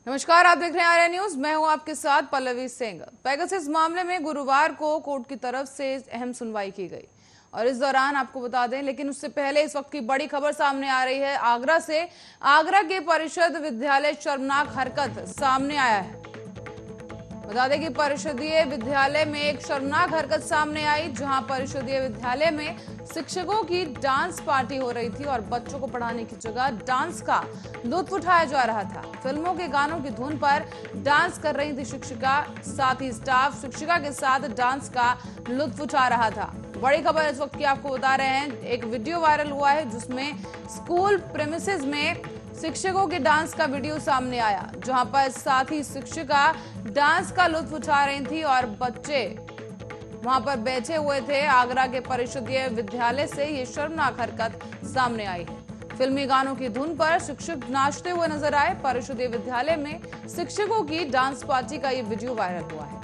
नमस्कार, आप देख रहे हैं आर्या न्यूज। मैं हूं आपके साथ पल्लवी सिंह। पेगासस मामले में गुरुवार को कोर्ट की तरफ से अहम सुनवाई की गई और इस दौरान आपको बता दें, लेकिन उससे पहले इस वक्त की बड़ी खबर सामने आ रही है आगरा से। आगरा के परिषद विद्यालय शर्मनाक हरकत सामने आया है। बता दें कि परिषदीय विद्यालय में एक शर्मनाक हरकत सामने आई, जहां परिषदीय विद्यालय में शिक्षकों की डांस पार्टी हो रही थी और बच्चों को पढ़ाने की जगह डांस का लुत्फ उठाया जा रहा था। फिल्मों के गानों की धुन पर डांस कर रही थी शिक्षिका, साथ ही स्टाफ शिक्षिका के साथ डांस का लुत्फ उठा रहा था। बड़ी खबर इस वक्त की आपको बता रहे हैं। एक वीडियो वायरल हुआ है जिसमें स्कूल प्रेमिसेस में शिक्षकों के डांस का वीडियो सामने आया, जहां पर साथ ही शिक्षिका डांस का लुत्फ उठा रही थी और बच्चे वहां पर बैठे हुए थे। आगरा के परिषदीय विद्यालय से ये शर्मनाक हरकत सामने आई है। फिल्मी गानों की धुन पर शिक्षक नाचते हुए नजर आए। परिषदीय विद्यालय में शिक्षकों की डांस पार्टी का ये वीडियो वायरल हुआ है।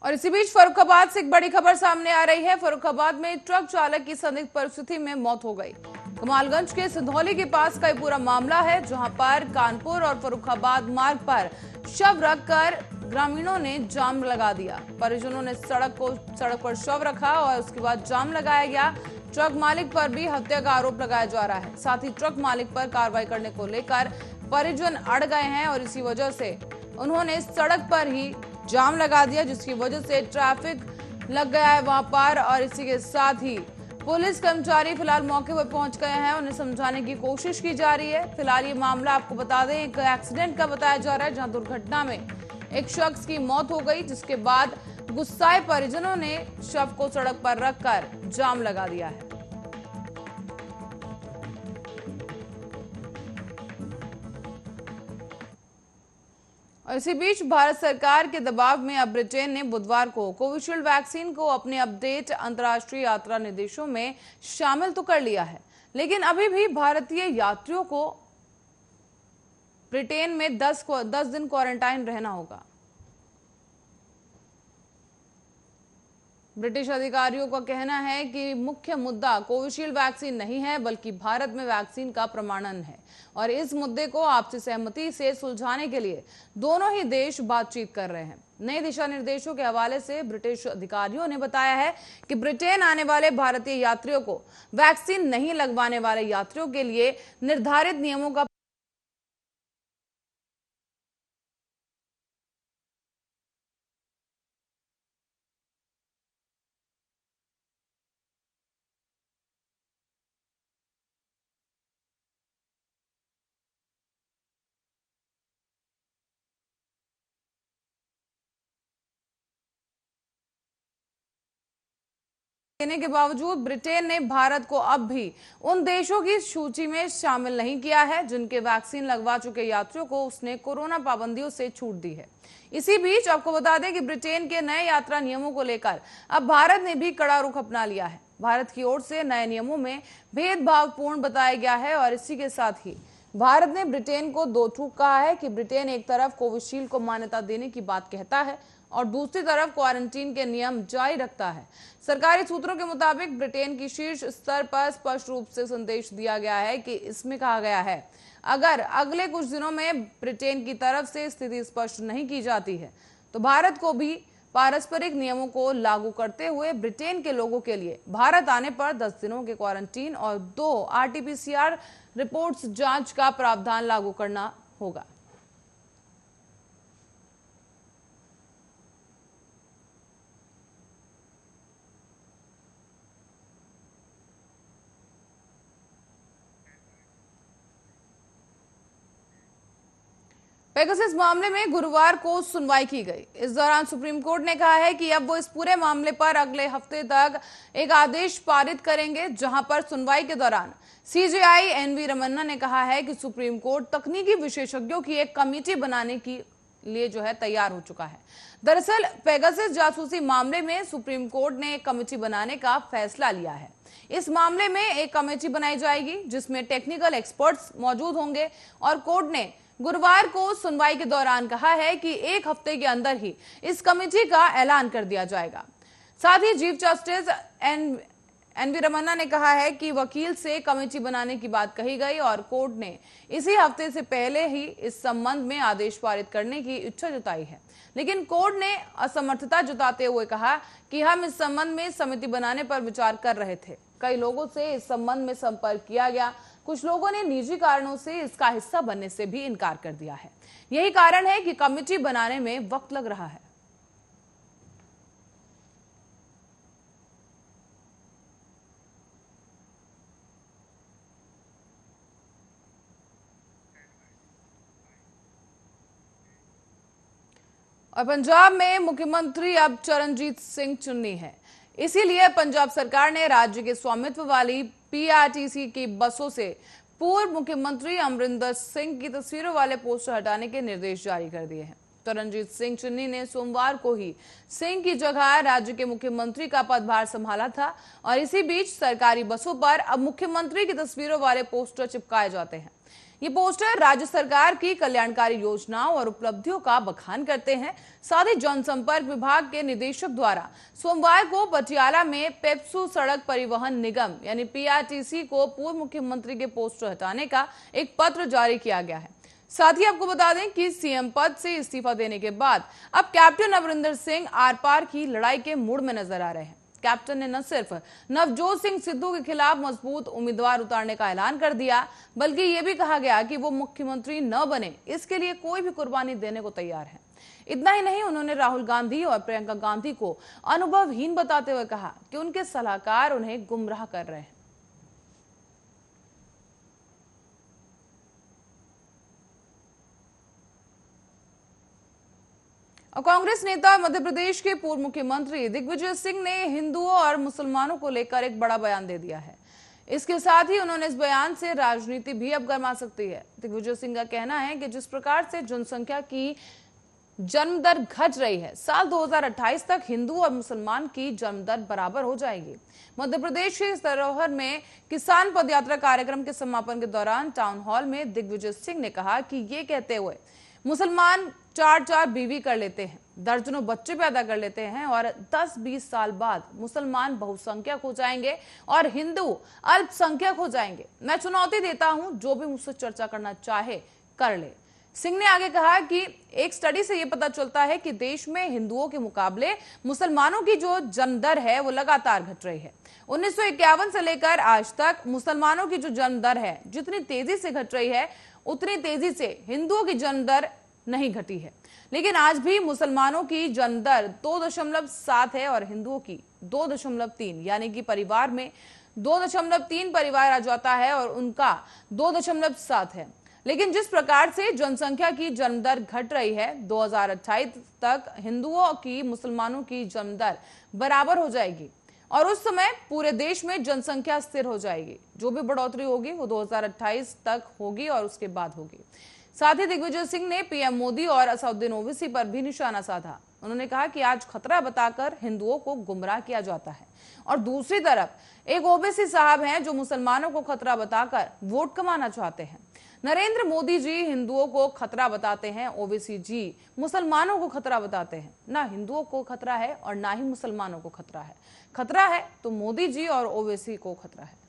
और इसी बीच फर्रुखाबाद से एक बड़ी खबर सामने आ रही है। फर्रुखाबाद में ट्रक चालक की संदिग्ध परिस्थिति में मौत हो गई। कमालगंज के सिंधौली के पास का पूरा मामला है, जहां पर कानपुर और फर्रुखाबाद मार्ग पर शव रखकर ग्रामीणों ने जाम लगा दिया। परिजनों ने सड़क पर शव रखा और उसके बाद जाम लगाया गया। ट्रक मालिक पर भी हत्या का आरोप लगाया जा रहा है। साथ ही ट्रक मालिक पर कार्रवाई करने को लेकर परिजन अड़ गए हैं और इसी वजह से उन्होंने सड़क पर ही जाम लगा दिया, जिसकी वजह से ट्रैफिक लग गया है वहां पर। और इसी के साथ ही पुलिस कर्मचारी फिलहाल मौके पर पहुंच गए हैं, उन्हें समझाने की कोशिश की जा रही है। फिलहाल ये मामला आपको बता दें एक एक्सीडेंट का बताया जा रहा है, जहां दुर्घटना में एक शख्स की मौत हो गई, जिसके बाद गुस्साए परिजनों ने शव को सड़क पर रखकर जाम लगा दिया है। और इसी बीच भारत सरकार के दबाव में अब ब्रिटेन ने बुधवार को कोविशील्ड वैक्सीन को अपने अपडेट अंतर्राष्ट्रीय यात्रा निर्देशों में शामिल तो कर लिया है, लेकिन अभी भी भारतीय यात्रियों को ब्रिटेन में 10 दिन क्वारंटाइन रहना होगा। ब्रिटिश अधिकारियों का कहना है कि मुख्य मुद्दा कोविशील्ड वैक्सीन नहीं है, बल्कि भारत में वैक्सीन का प्रमाणन है और इस मुद्दे को आपसी सहमति से सुलझाने के लिए दोनों ही देश बातचीत कर रहे हैं। नए दिशा निर्देशों के हवाले से ब्रिटिश अधिकारियों ने बताया है कि ब्रिटेन आने वाले भारतीय यात्रियों को वैक्सीन नहीं लगवाने वाले यात्रियों के लिए निर्धारित नियमों का देने के बावजूद ब्रिटेन ने भारत को अब भी उन देशों की सूची में शामिल नहीं किया है जिनके वैक्सीन लगवा चुके यात्रियों को उसने कोरोना पाबंदियों से छूट दी है। इसी बीच आपको बता दें कि ब्रिटेन के नए यात्रा नियमों को लेकर अब भारत ने भी कड़ा रुख अपना लिया है। भारत की ओर से नए नियमों में भेदभावपूर्ण बताया गया है और इसी के साथ ही भारत ने ब्रिटेन को दो टूक कहा है कि ब्रिटेन एक तरफ कोविशील्ड को मान्यता देने की बात कहता है और दूसरी तरफ क्वारंटीन के नियम जारी रखता है। सरकारी सूत्रों के मुताबिक ब्रिटेन की शीर्ष स्तर पर स्पष्ट रूप से संदेश दिया गया है कि इसमें कहा गया है अगर अगले कुछ दिनों में ब्रिटेन की तरफ से स्थिति स्पष्ट नहीं की जाती है तो भारत को भी पारस्परिक नियमों को लागू करते हुए ब्रिटेन के लोगों के लिए भारत आने पर 10 दिनों के क्वारंटीन और 2 RT-PCR रिपोर्ट्स जांच का प्रावधान लागू करना होगा। पेगासस मामले में गुरुवार को सुनवाई की गई। इस दौरान सुप्रीम कोर्ट ने कहा है कि अब वो इस पूरे मामले पर अगले हफ्ते तक एक आदेश पारित करेंगे, जहां पर सुनवाई के दौरान CJI NV रमन्ना ने कहा है कि सुप्रीम कोर्ट तकनीकी विशेषज्ञों की एक कमेटी बनाने के लिए तैयार हो चुका है। दरअसल पेगासस जासूसी मामले में सुप्रीम कोर्ट ने एक कमेटी बनाने का फैसला लिया है। इस मामले में एक कमेटी बनाई जाएगी जिसमें टेक्निकल एक्सपर्ट्स मौजूद होंगे और कोर्ट ने गुरुवार को सुनवाई के दौरान कहा है कि एक हफ्ते के अंदर ही इस कमेटी का ऐलान कर दिया जाएगा। साथ ही चीफ जस्टिस एनवी रमन्ना ने कहा है कि वकील से कमेटी बनाने की बात कही गई और कोर्ट ने इसी हफ्ते से पहले ही इस संबंध में आदेश पारित करने की इच्छा जताई है, लेकिन कोर्ट ने असमर्थता जताते हुए कहा कि हम इस संबंध में समिति बनाने पर विचार कर रहे थे। कई लोगों से इस संबंध में संपर्क किया गया, कुछ लोगों ने निजी कारणों से इसका हिस्सा बनने से भी इनकार कर दिया है। यही कारण है कि कमेटी बनाने में वक्त लग रहा है। और पंजाब में मुख्यमंत्री अब चरणजीत सिंह चुन्नी है, इसीलिए पंजाब सरकार ने राज्य के स्वामित्व वाली पीआरटीसी की बसों से पूर्व मुख्यमंत्री अमरिंदर सिंह की तस्वीरों वाले पोस्टर हटाने के निर्देश जारी कर दिए हैं। चरणजीत सिंह चुन्नी ने सोमवार को ही सिंह की जगह राज्य के मुख्यमंत्री का पदभार संभाला था और इसी बीच सरकारी बसों पर अब मुख्यमंत्री की तस्वीरों वाले पोस्टर चिपकाए जाते हैं। ये पोस्टर राज्य सरकार की कल्याणकारी योजनाओं और उपलब्धियों का बखान करते हैं। साथ ही जनसंपर्क विभाग के निदेशक द्वारा सोमवार को पटियाला में पेप्सू सड़क परिवहन निगम यानी पीआरटीसी को पूर्व मुख्यमंत्री के पोस्टर हटाने का एक पत्र जारी किया गया है। साथ ही आपको बता दें कि सीएम पद से इस्तीफा देने के बाद अब कैप्टन अमरिंदर सिंह आर पार की लड़ाई के मूड में नजर आ रहे हैं। कैप्टन ने न सिर्फ नवजोत सिंह सिद्धू के खिलाफ मजबूत उम्मीदवार उतारने का ऐलान कर दिया, बल्कि यह भी कहा गया कि वो मुख्यमंत्री न बने इसके लिए कोई भी कुर्बानी देने को तैयार है। इतना ही नहीं, उन्होंने राहुल गांधी और प्रियंका गांधी को अनुभवहीन बताते हुए कहा कि उनके सलाहकार उन्हें गुमराह कर रहे हैं। और कांग्रेस नेता मध्य प्रदेश के पूर्व मुख्यमंत्री दिग्विजय सिंह ने हिंदुओं और मुसलमानों को लेकर एक बड़ा बयान दे दिया है। इसके साथ ही उन्होंने इस बयान से राजनीति भी अब गर्मा सकती है। दिग्विजय सिंह का कहना है कि जिस प्रकार से जनसंख्या की जन्म दर घट रही है, साल 2028 तक हिंदू और मुसलमान की जन्म दर बराबर हो जाएगी। मध्य प्रदेश के धरोहर में किसान पदयात्रा कार्यक्रम के समापन के दौरान टाउन हॉल में दिग्विजय सिंह ने कहा कि ये कहते हुए मुसलमान 4-4 बीवी कर लेते हैं, दर्जनों बच्चे पैदा कर लेते हैं और 10-20 साल बाद मुसलमान बहुसंख्यक हो जाएंगे और हिंदू अल्पसंख्यक हो जाएंगे। मैं चुनौती देता हूं, जो भी मुझसे चर्चा करना चाहे कर ले। सिंह ने आगे कहा कि एक स्टडी से यह पता चलता है कि देश में हिंदुओं के मुकाबले मुसलमानों की जो जन्म दर है वो लगातार घट रही है। 1951 से लेकर आज तक मुसलमानों की जो जन्म दर है जितनी तेजी से घट रही है, उतनी तेजी से हिंदुओं की जन्म दर नहीं घटी है। लेकिन आज भी मुसलमानों की जन्म दर 2.7 है और हिंदुओं की 2.3, यानी कि परिवार में 2.3 परिवार आ जाता है और उनका 2.7 है। लेकिन जिस प्रकार से जनसंख्या की जन्म दर घट रही है, 2028 तक हिंदुओं की मुसलमानों की जन्म दर बराबर हो जाएगी और उस समय पूरे देश में जनसंख्या स्थिर हो जाएगी। जो भी बढ़ोतरी होगी वो 2028 तक होगी और उसके बाद होगी। साथ ही दिग्विजय सिंह ने पीएम मोदी और असदुद्दीन ओवैसी पर भी निशाना साधा। उन्होंने कहा कि आज खतरा बताकर हिंदुओं को गुमराह किया जाता है और दूसरी तरफ एक ओवैसी साहब हैं जो मुसलमानों को खतरा बताकर वोट कमाना चाहते हैं। नरेंद्र मोदी जी हिंदुओं को खतरा बताते हैं, ओवैसी जी मुसलमानों को खतरा बताते हैं। ना हिंदुओं को खतरा है और ना ही मुसलमानों को खतरा है। खतरा है तो मोदी जी और ओवैसी को खतरा है।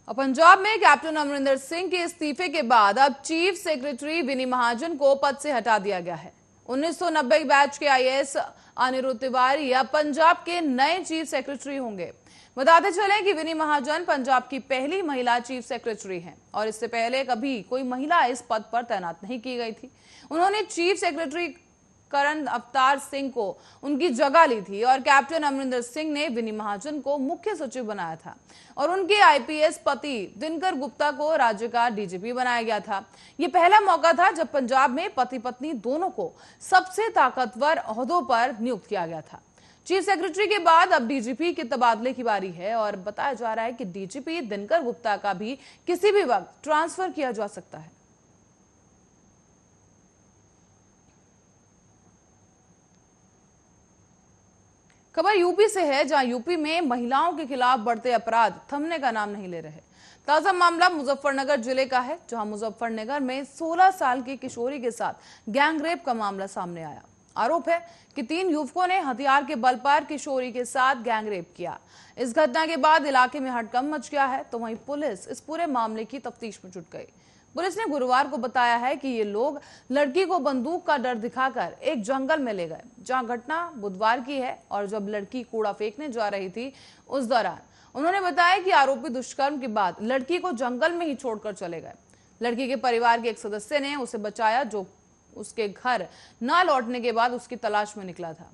और पंजाब में कैप्टन अमरिंदर सिंह के इस्तीफे के बाद अब चीफ सेक्रेटरी विनी महाजन को पद से हटा दिया गया है। 1990 बैच के आईएएस अनिरुद्ध तिवारी अब पंजाब के नए चीफ सेक्रेटरी होंगे। बताते चलें कि विनी महाजन पंजाब की पहली महिला चीफ सेक्रेटरी हैं और इससे पहले कभी कोई महिला इस पद पर तैनात नहीं की गई थी। उन्होंने चीफ सेक्रेटरी करण अवतार सिंह को उनकी जगह ली थी और कैप्टन अमरिंदर सिंह ने विनी महाजन को मुख्य सचिव बनाया था और उनके आईपीएस पति दिनकर गुप्ता को राज्य का डीजीपी बनाया गया था। यह पहला मौका था जब पंजाब में पति पत्नी दोनों को सबसे ताकतवर ओहदों पर नियुक्त किया गया था। चीफ सेक्रेटरी के बाद अब डीजीपी के तबादले की बारी है और बताया जा रहा है कि डीजीपी दिनकर गुप्ता का भी किसी भी वक्त ट्रांसफर किया जा सकता है। खबर यूपी से है, जहां यूपी में महिलाओं के खिलाफ बढ़ते अपराध थमने का नाम नहीं ले रहे। ताजा मामला मुजफ्फरनगर जिले का है, जहां मुजफ्फरनगर में 16 साल की किशोरी के साथ गैंगरेप का मामला सामने आया। आरोप है कि 3 युवकों ने हथियार के बल पर किशोरी के साथ गैंगरेप किया। इस घटना के बाद इलाके में हड़कंप मच गया है, तो वहीं पुलिस इस पूरे मामले की तफ्तीश में जुट गई। पुलिस ने गुरुवार को बताया है कि ये लोग लड़की को बंदूक का डर दिखाकर एक जंगल में ले गए, जहां घटना बुधवार की है। और जब लड़की कूड़ा फेंकने जा रही थी, उस दौरान उन्होंने बताया कि आरोपी दुष्कर्म के बाद लड़की को जंगल में ही छोड़कर चले गए। लड़की के परिवार के एक सदस्य ने उसे बचाया, जो उसके घर न लौटने के बाद उसकी तलाश में निकला था।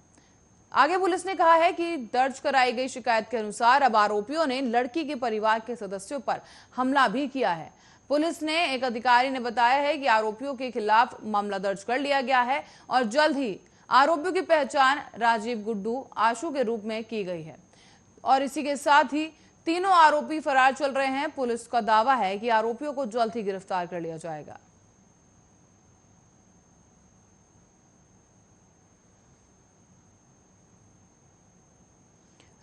आगे पुलिस ने कहा है कि दर्ज कराई गई शिकायत के अनुसार अब आरोपियों ने लड़की के परिवार के सदस्यों पर हमला भी किया है। पुलिस ने एक अधिकारी ने बताया है कि आरोपियों के खिलाफ मामला दर्ज कर लिया गया है और जल्द ही आरोपियों की पहचान राजीव, गुड्डू, आशु के रूप में की गई है। और इसी के साथ ही तीनों आरोपी फरार चल रहे हैं। पुलिस का दावा है कि आरोपियों को जल्द ही गिरफ्तार कर लिया जाएगा।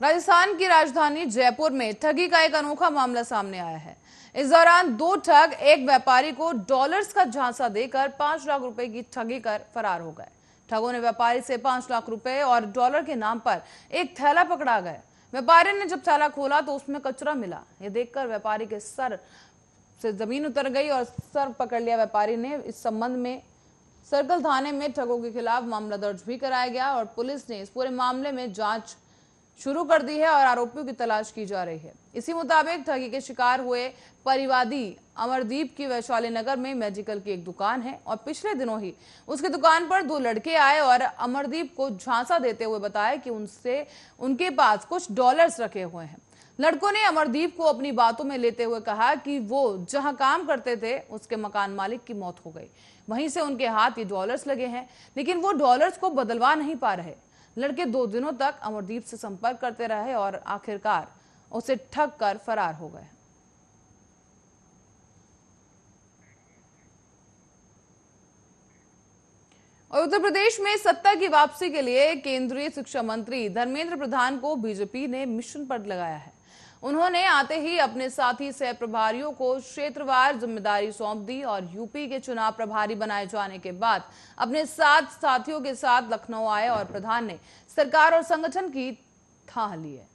राजस्थान की राजधानी जयपुर में ठगी का एक अनोखा मामला सामने आया है। इस दौरान 2 ठग एक व्यापारी को डॉलर्स का झांसा देकर 5 लाख रुपए की ठगी कर फरार हो गए। ठगों ने व्यापारी से 5 लाख रुपए और डॉलर के नाम पर एक थैला पकड़ा गया। व्यापारी ने जब थैला खोला तो उसमें कचरा मिला। ये देखकर व्यापारी के सर से जमीन उतर गई और सर पकड़ लिया व्यापारी ने। इस संबंध में सर्कल थाने में ठगों के खिलाफ मामला दर्ज भी कराया गया और पुलिस ने इस पूरे मामले में जांच शुरू कर दी है और आरोपियों की तलाश की जा रही है। इसी मुताबिक ठगी के शिकार हुए परिवादी अमरदीप की वैशाली नगर में मेडिकल की एक दुकान है और पिछले दिनों ही उसकी दुकान पर 2 लड़के आए और अमरदीप को झांसा देते हुए बताया कि उनके पास कुछ डॉलर्स रखे हुए हैं। लड़कों ने अमरदीप को अपनी बातों में लेते हुए कहा कि वो जहां काम करते थे उसके मकान मालिक की मौत हो गई, वहीं से उनके हाथ ये डॉलर्स लगे हैं, लेकिन वो डॉलर्स को बदलवा नहीं पा रहे। लड़के 2 दिनों तक अमरदीप से संपर्क करते रहे और आखिरकार उसे ठग कर फरार हो गए। और उत्तर प्रदेश में सत्ता की वापसी के लिए केंद्रीय शिक्षा मंत्री धर्मेंद्र प्रधान को बीजेपी ने मिशन पर लगाया है। उन्होंने आते ही अपने साथी सह प्रभारियों को क्षेत्रवार जिम्मेदारी सौंप दी और यूपी के चुनाव प्रभारी बनाए जाने के बाद अपने 7 साथियों के साथ लखनऊ आए और प्रधान ने सरकार और संगठन की थाह ली है।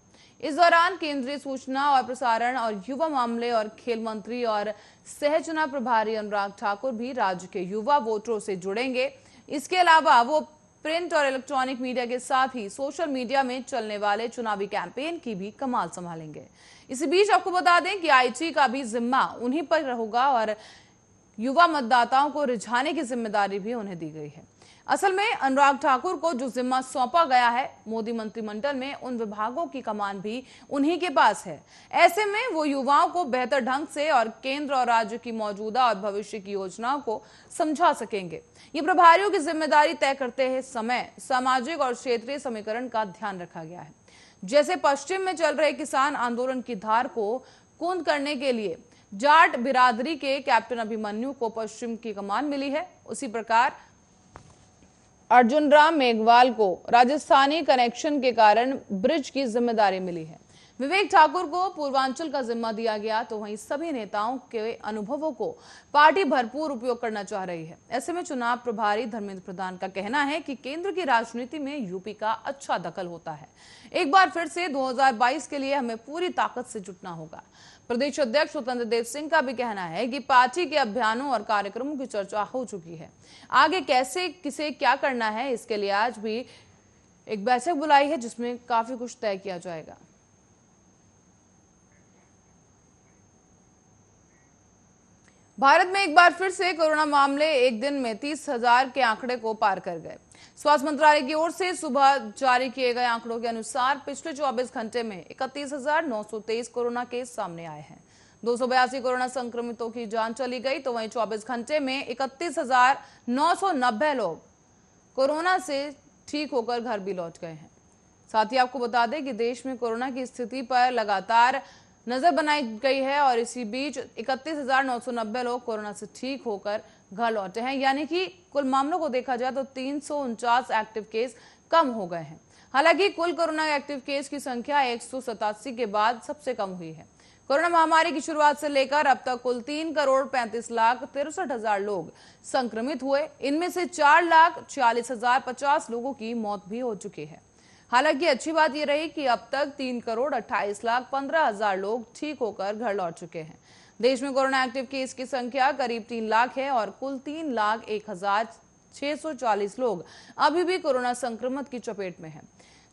इस दौरान केंद्रीय सूचना और प्रसारण और युवा मामले और खेल मंत्री और सह चुनाव प्रभारी अनुराग ठाकुर भी राज्य के युवा वोटरों से जुड़ेंगे। इसके अलावा वो प्रिंट और इलेक्ट्रॉनिक मीडिया के साथ ही सोशल मीडिया में चलने वाले चुनावी कैंपेन की भी कमान संभालेंगे। इसी बीच आपको बता दें कि आईटी का भी जिम्मा उन्हीं पर होगा और युवा मतदाताओं को रिझाने की जिम्मेदारी भी उन्हें दी गई है। असल में अनुराग ठाकुर को जो जिम्मा सौंपा गया है, मोदी मंत्रिमंडल में उन विभागों की कमान भी उन्हीं के पास है। ऐसे में वो युवाओं को बेहतर ढंग से और केंद्र और राज्य की मौजूदा और भविष्य की योजनाओं को समझा सकेंगे। ये प्रभारियों की जिम्मेदारी तय करते हैं समय सामाजिक और क्षेत्रीय समीकरण का ध्यान रखा गया है। जैसे पश्चिम में चल रहे किसान आंदोलन की धार को कूंद करने के लिए जाट बिरादरी के कैप्टन अभिमन्यु को पश्चिम की कमान मिली है, उसी प्रकार अर्जुन राम मेघवाल को राजस्थानी कनेक्शन के कारण ब्रिज की जिम्मेदारी मिली है। विवेक ठाकुर को पूर्वांचल का जिम्मा दिया गया, तो वहीं सभी नेताओं के अनुभवों को पार्टी भरपूर उपयोग करना चाह रही है। ऐसे में चुनाव प्रभारी धर्मेंद्र प्रधान का कहना है कि केंद्र की राजनीति में यूपी का अच्छा दखल होता है। एक बार फिर से 2022 के लिए हमें पूरी ताकत से जुटना होगा। प्रदेश अध्यक्ष स्वतंत्र देव सिंह का भी कहना है कि पार्टी के अभियानों और कार्यक्रमों की चर्चा हो चुकी है। आगे कैसे किसे क्या करना है, इसके लिए आज भी एक बैठक बुलाई है, जिसमें काफी कुछ तय किया जाएगा। भारत में एक बार फिर से कोरोना मामले एक दिन में 30,000 के आंकड़े को पार कर गए। स्वास्थ्य मंत्रालय की ओर से सुबह जारी किए गए आंकड़ों के अनुसार पिछले 24 घंटे में 31,923 कोरोना केस सामने आए हैं। 282 कोरोना संक्रमितों की जान चली गई, तो वहीं 24 घंटे में 31,990 लोग कोरोना से ठीक होकर घर भी लौट गए हैं। साथ ही आपको बता दें कि देश में कोरोना की स्थिति पर लगातार नजर बनाई गई है और इसी बीच 31,990 लोग कोरोना से ठीक होकर घर लौटे हैं, यानी कि कुल मामलों को देखा जाए तो 349 एक्टिव केस कम हो गए हैं। हालांकि कुल कोरोना एक्टिव केस की संख्या 187 के बाद सबसे कम हुई है। कोरोना महामारी की शुरुआत से लेकर अब तक कुल 3,35,63,000 लोग संक्रमित हुए। इनमें से 4,40,50 लोगों की मौत भी हो चुकी है। हालांकि अच्छी बात यह रही कि अब तक 3,28,15,000 लोग ठीक होकर घर लौट चुके हैं। देश में कोरोना एक्टिव केस की संख्या करीब 3 लाख है और कुल 3,01,640 लोग अभी भी कोरोना संक्रमण की चपेट में हैं,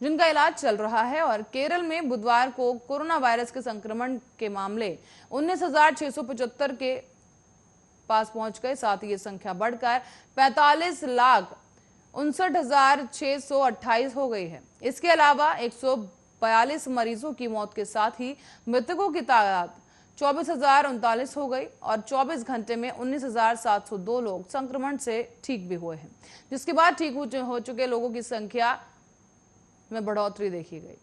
जिनका इलाज चल रहा है। और केरल में बुधवार को कोरोना वायरस के संक्रमण के मामले 19,675 के पास पहुंच गए। साथ ही ये संख्या बढ़कर 45,59,628 हो गई है। इसके अलावा 142 मरीजों की मौत के साथ ही मृतकों की तादाद 24,039 हो गई और 24 घंटे में 19,702 लोग संक्रमण से ठीक भी हुए हैं, जिसके बाद ठीक हो चुके लोगों की संख्या में बढ़ोतरी देखी गई।